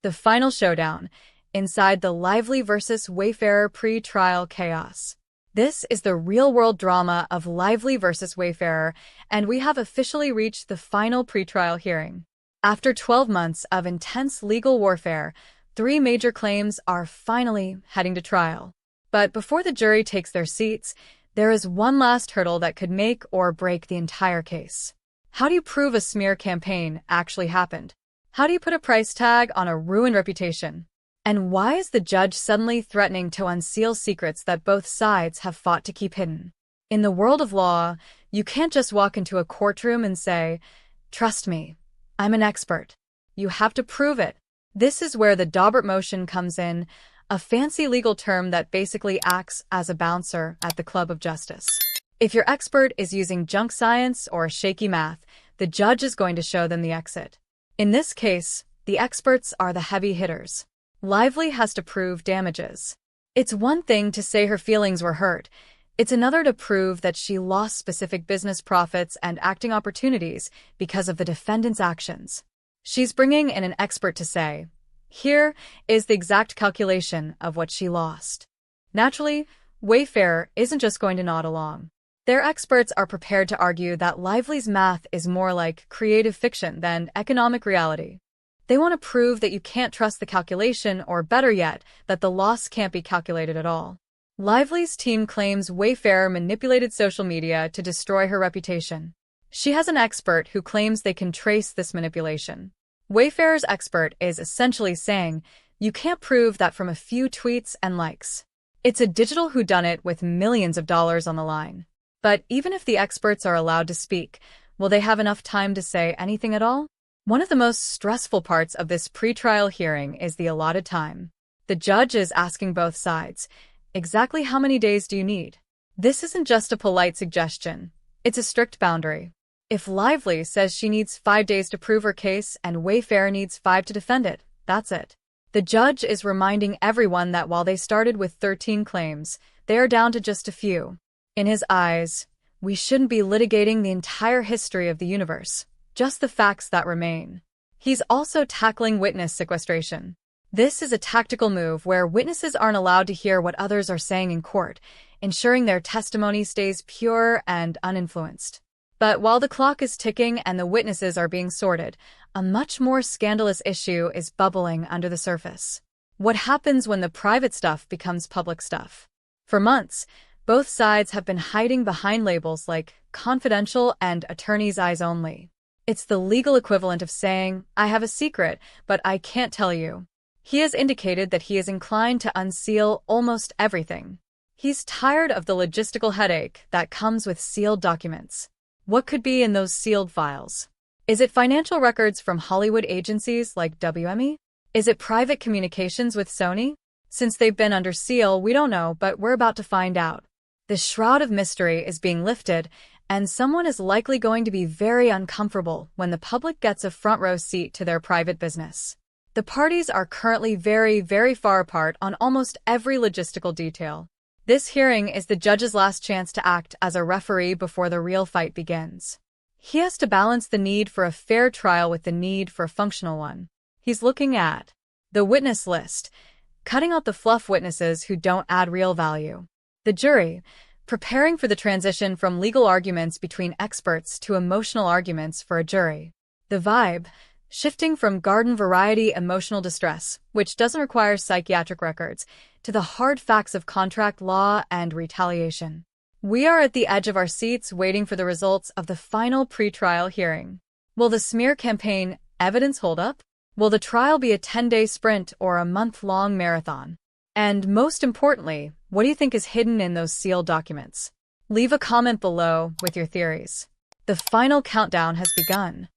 The final showdown, inside the Lively versus Wayfarer pre-trial chaos. This is the real-world drama of Lively versus Wayfarer, and we have officially reached the final pre-trial hearing. After 12 months of intense legal warfare, 3 major claims are finally heading to trial. But before the jury takes their seats, there is one last hurdle that could make or break the entire case. How do you prove a smear campaign actually happened? How do you put a price tag on a ruined reputation? And why is the judge suddenly threatening to unseal secrets that both sides have fought to keep hidden? In the world of law, you can't just walk into a courtroom and say, "Trust me, I'm an expert." You have to prove it. This is where the Daubert motion comes in, a fancy legal term that basically acts as a bouncer at the club of justice. If your expert is using junk science or shaky math, the judge is going to show them the exit. In this case, the experts are the heavy hitters. Lively has to prove damages. It's one thing to say her feelings were hurt. It's another to prove that she lost specific business profits and acting opportunities because of the defendant's actions. She's bringing in an expert to say, here is the exact calculation of what she lost. Naturally, Wayfarer isn't just going to nod along. Their experts are prepared to argue that Lively's math is more like creative fiction than economic reality. They want to prove that you can't trust the calculation, or better yet, that the loss can't be calculated at all. Lively's team claims Wayfarer manipulated social media to destroy her reputation. She has an expert who claims they can trace this manipulation. Wayfarer's expert is essentially saying, you can't prove that from a few tweets and likes. It's a digital whodunit with millions of dollars on the line. But even if the experts are allowed to speak, will they have enough time to say anything at all? One of the most stressful parts of this pretrial hearing is the allotted time. The judge is asking both sides, exactly how many days do you need? This isn't just a polite suggestion. It's a strict boundary. If Lively says she needs 5 days to prove her case and Wayfarer needs 5 to defend it, that's it. The judge is reminding everyone that while they started with 13 claims, they are down to just a few. In his eyes, we shouldn't be litigating the entire history of the universe, just the facts that remain. He's also tackling witness sequestration. This is a tactical move where witnesses aren't allowed to hear what others are saying in court, ensuring their testimony stays pure and uninfluenced. But while the clock is ticking and the witnesses are being sorted, a much more scandalous issue is bubbling under the surface. What happens when the private stuff becomes public stuff? For months, both sides have been hiding behind labels like confidential and attorney's eyes only. It's the legal equivalent of saying, I have a secret, but I can't tell you. He has indicated that he is inclined to unseal almost everything. He's tired of the logistical headache that comes with sealed documents. What could be in those sealed files? Is it financial records from Hollywood agencies like WME? Is it private communications with Sony? Since they've been under seal, we don't know, but we're about to find out. The shroud of mystery is being lifted, and someone is likely going to be very uncomfortable when the public gets a front row seat to their private business. The parties are currently very, very far apart on almost every logistical detail. This hearing is the judge's last chance to act as a referee before the real fight begins. He has to balance the need for a fair trial with the need for a functional one. He's looking at the witness list, cutting out the fluff witnesses who don't add real value. The jury, preparing for the transition from legal arguments between experts to emotional arguments for a jury. The vibe, shifting from garden variety emotional distress, which doesn't require psychiatric records, to the hard facts of contract law and retaliation. We are at the edge of our seats waiting for the results of the final pretrial hearing. Will the smear campaign evidence hold up? Will the trial be a 10-day sprint or a month-long marathon? And most importantly, what do you think is hidden in those sealed documents? Leave a comment below with your theories. The final countdown has begun.